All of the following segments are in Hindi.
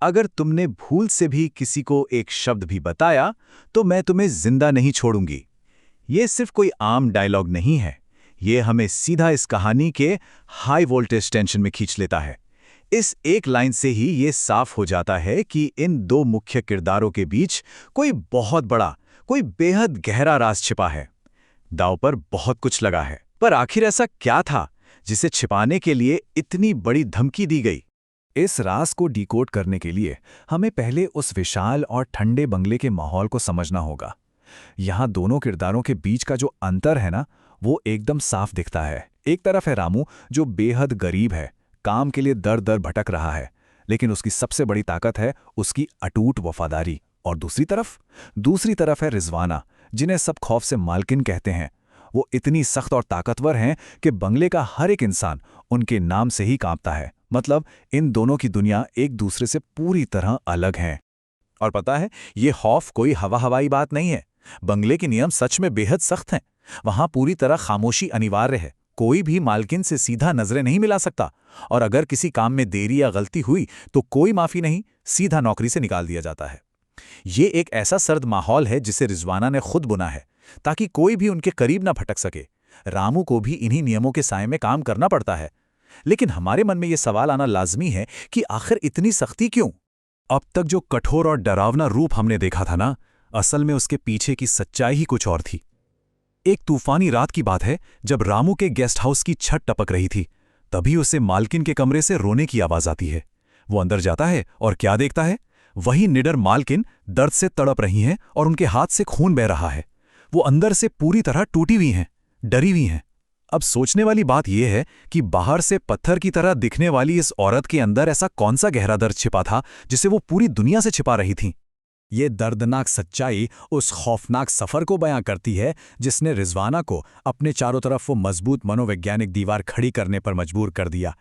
अगर तुमने भूल से भी किसी को एक शब्द भी बताया तो मैं तुम्हें जिंदा नहीं छोड़ूंगी। ये सिर्फ कोई आम डायलॉग नहीं है, ये हमें सीधा इस कहानी के हाई वोल्टेज टेंशन में खींच लेता है। इस एक लाइन से ही ये साफ हो जाता है कि इन दो मुख्य किरदारों के बीच कोई बहुत बड़ा, कोई बेहद गहरा राज छिपा है। दांव पर बहुत कुछ लगा है, पर आखिर ऐसा क्या था जिसे छिपाने के लिए इतनी बड़ी धमकी दी गई? इस राज को डिकोड करने के लिए हमें पहले उस विशाल और ठंडे बंगले के माहौल को समझना होगा। यहाँ दोनों किरदारों के बीच का जो अंतर है ना, वो एकदम साफ दिखता है। एक तरफ है रामू, जो बेहद गरीब है, काम के लिए दर दर भटक रहा है, लेकिन उसकी सबसे बड़ी ताकत है उसकी अटूट वफादारी। और दूसरी तरफ है रिजवाना, जिन्हें सब खौफ से मालकिन कहते हैं। वो इतनी सख्त और ताकतवर हैं कि बंगले का हर एक इंसान उनके नाम से ही कांपता है। मतलब इन दोनों की दुनिया एक दूसरे से पूरी तरह अलग हैं। और पता है, ये खौफ कोई हवाई बात नहीं है। बंगले के नियम सच में बेहद सख्त हैं। वहां पूरी तरह खामोशी अनिवार्य है। कोई भी मालकिन से सीधा नजरें नहीं मिला सकता, और अगर किसी काम में देरी या गलती हुई तो कोई माफी नहीं, सीधा नौकरी से निकाल दिया जाता है। ये एक ऐसा सर्द माहौल है जिसे रिजवाना ने खुद बुना है, ताकि कोई भी उनके करीब ना भटक सके। रामू को भी इन्हीं नियमों के साए में काम करना पड़ता है। लेकिन हमारे मन में यह सवाल आना लाजमी है कि आखिर इतनी सख्ती क्यों? अब तक जो कठोर और डरावना रूप हमने देखा था ना, असल में उसके पीछे की सच्चाई ही कुछ और थी। एक तूफानी रात की बात है, जब रामू के गेस्ट हाउस की छत टपक रही थी, तभी उसे मालकिन के कमरे से रोने की आवाज आती है। वो अंदर जाता है और क्या देखता है? वही निडर मालकिन दर्द से तड़प रही हैं और उनके हाथ से खून बह रहा है। वो अंदर से पूरी तरह टूटी हुई हैं, डरी हुई हैं। अब सोचने वाली बात यह है कि बाहर से पत्थर की तरह दिखने वाली इस औरत के अंदर ऐसा कौन सा गहरा दर्द छिपा था जिसे वो पूरी दुनिया से छिपा रही थी। ये दर्दनाक सच्चाई उस खौफनाक सफर को बयां करती है जिसने रिजवाना को अपने चारों तरफ वो मजबूत मनोवैज्ञानिक दीवार खड़ी करने पर मजबूर कर दिया।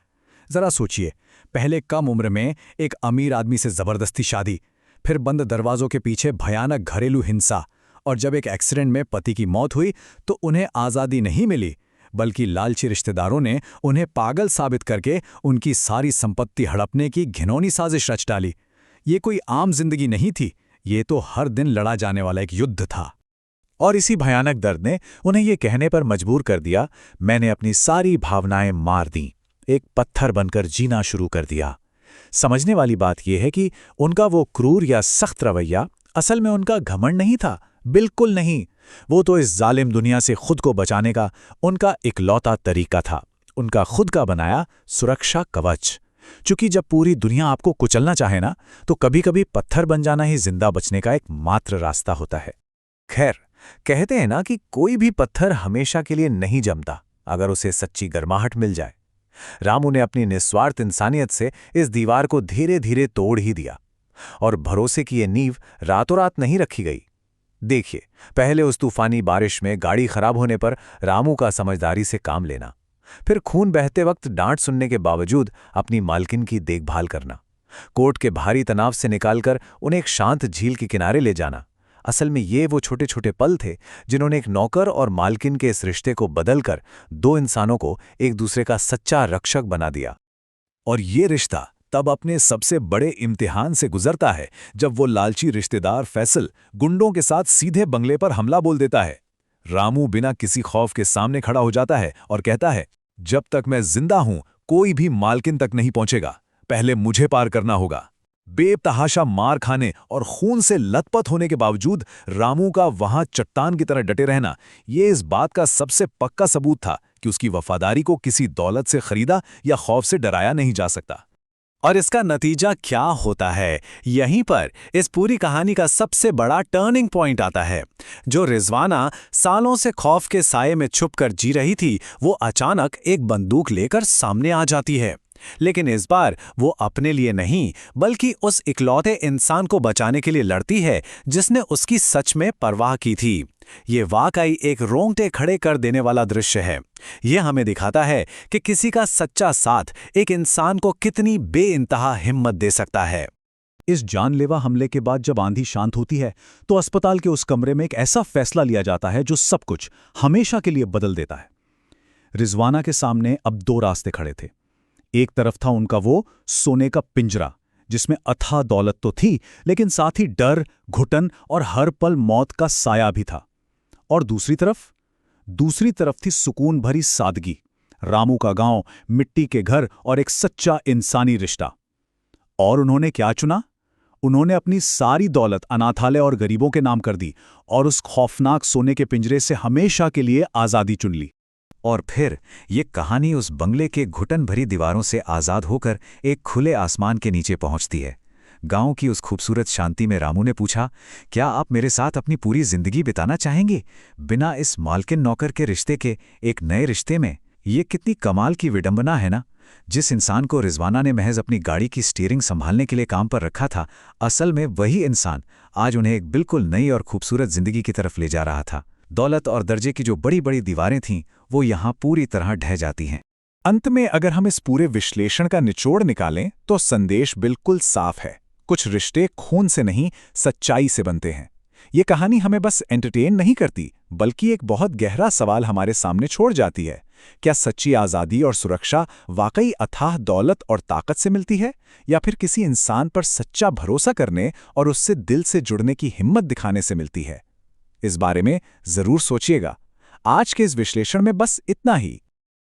जरा सोचिए, पहले कम उम्र में एक अमीर आदमी से जबरदस्ती शादी, फिर बंद दरवाजों के पीछे भयानक घरेलू हिंसा, और जब एक एक्सीडेंट में पति की मौत हुई तो उन्हें आज़ादी नहीं मिली, बल्कि लालची रिश्तेदारों ने उन्हें पागल साबित करके उनकी सारी संपत्ति हड़पने की घिनौनी साजिश रच डाली। ये कोई आम जिंदगी नहीं थी, ये तो हर दिन लड़ा जाने वाला एक युद्ध था। और इसी भयानक दर्द ने उन्हें ये कहने पर मजबूर कर दिया, मैंने अपनी सारी भावनाएं मार दी, एक पत्थर बनकर जीना शुरू कर दिया। समझने वाली बात यह है कि उनका वो क्रूर या सख्त रवैया असल में उनका घमंड नहीं था, बिल्कुल नहीं। वो तो इस जालिम दुनिया से खुद को बचाने का उनका इकलौता तरीका था, उनका खुद का बनाया सुरक्षा कवच। चूंकि जब पूरी दुनिया आपको कुचलना चाहे ना, तो कभी कभी पत्थर बन जाना ही जिंदा बचने का एकमात्र रास्ता होता है। खैर, कहते हैं ना कि कोई भी पत्थर हमेशा के लिए नहीं जमता, अगर उसे सच्ची गर्माहट मिल जाए। रामू ने अपनी निस्वार्थ इंसानियत से इस दीवार को धीरे धीरे तोड़ ही दिया, और भरोसे की ये नींव रातों रात नहीं रखी गई। देखिए, पहले उस तूफानी बारिश में गाड़ी खराब होने पर रामू का समझदारी से काम लेना, फिर खून बहते वक्त डांट सुनने के बावजूद अपनी मालकिन की देखभाल करना, कोर्ट के भारी तनाव से निकालकर उन्हें एक शांत झील के किनारे ले जाना। असल में ये वो छोटे छोटे पल थे जिन्होंने एक नौकर और मालकिन के इस रिश्ते को बदलकर दो इंसानों को एक दूसरे का सच्चा रक्षक बना दिया। और ये रिश्ता तब अपने सबसे बड़े इम्तिहान से गुजरता है जब वो लालची रिश्तेदार फैसल गुंडों के साथ सीधे बंगले पर हमला बोल देता है। रामू बिना किसी खौफ के सामने खड़ा हो जाता है और कहता है, जब तक मैं जिंदा हूं कोई भी मालकिन तक नहीं पहुंचेगा, पहले मुझे पार करना होगा। बेतहाशा मार खाने और खून से लथपथ होने के बावजूद रामू का वहां चट्टान की तरह डटे रहना, ये इस बात का सबसे पक्का सबूत था कि उसकी वफादारी को किसी दौलत से खरीदा या खौफ से डराया नहीं जा सकता। और इसका नतीजा क्या होता है, यहीं पर इस पूरी कहानी का सबसे बड़ा टर्निंग पॉइंट आता है। जो रिजवाना सालों से खौफ के साये में छुपकर जी रही थी, वो अचानक एक बंदूक लेकर सामने आ जाती है। लेकिन इस बार वो अपने लिए नहीं, बल्कि उस इकलौते इंसान को बचाने के लिए लड़ती है जिसने उसकी सच में परवाह की थी। ये वाकई एक रोंगटे खड़े कर देने वाला दृश्य है। ये हमें दिखाता है कि किसी का सच्चा साथ एक इंसान को कितनी बेइंतहा हिम्मत दे सकता है। इस जानलेवा हमले के बाद जब आंधी शांत होती है, तो अस्पताल के उस कमरे में एक ऐसा फैसला लिया जाता है जो सब कुछ हमेशा के लिए बदल देता है। रिजवाना के सामने अब दो रास्ते खड़े थे। एक तरफ था उनका वो सोने का पिंजरा, जिसमें अथाह दौलत तो थी, लेकिन साथ ही डर, घुटन और हर पल मौत का साया भी था। और दूसरी तरफ थी सुकून भरी सादगी, रामू का गांव, मिट्टी के घर और एक सच्चा इंसानी रिश्ता। और उन्होंने क्या चुना? उन्होंने अपनी सारी दौलत अनाथालय और गरीबों के नाम कर दी और उस खौफनाक सोने के पिंजरे से हमेशा के लिए आज़ादी चुन ली। और फिर ये कहानी उस बंगले के घुटन भरी दीवारों से आज़ाद होकर एक खुले आसमान के नीचे पहुंचती है। गांव की उस खूबसूरत शांति में रामू ने पूछा, क्या आप मेरे साथ अपनी पूरी जिंदगी बिताना चाहेंगे, बिना इस मालकिन नौकर के रिश्ते के एक नए रिश्ते में? ये कितनी कमाल की विडंबना है ना। जिस इंसान को रिजवाना ने महज अपनी गाड़ी की स्टीयरिंग संभालने के लिए काम पर रखा था, असल में वही इंसान आज उन्हें एक बिल्कुल नई और खूबसूरत जिंदगी की तरफ ले जा रहा था। दौलत और दर्जे की जो बड़ी बड़ी दीवारें थीं, वो यहाँ पूरी तरह ढह जाती हैं। अंत में अगर हम इस पूरे विश्लेषण का निचोड़ निकालें तो संदेश बिल्कुल साफ है। कुछ रिश्ते खून से नहीं, सच्चाई से बनते हैं। ये कहानी हमें बस एंटरटेन नहीं करती, बल्कि एक बहुत गहरा सवाल हमारे सामने छोड़ जाती है। क्या सच्ची आज़ादी और सुरक्षा वाकई अथाह दौलत और ताकत से मिलती है, या फिर किसी इंसान पर सच्चा भरोसा करने और उससे दिल से जुड़ने की हिम्मत दिखाने से मिलती है? इस बारे में जरूर सोचिएगा। आज के इस विश्लेषण में बस इतना ही।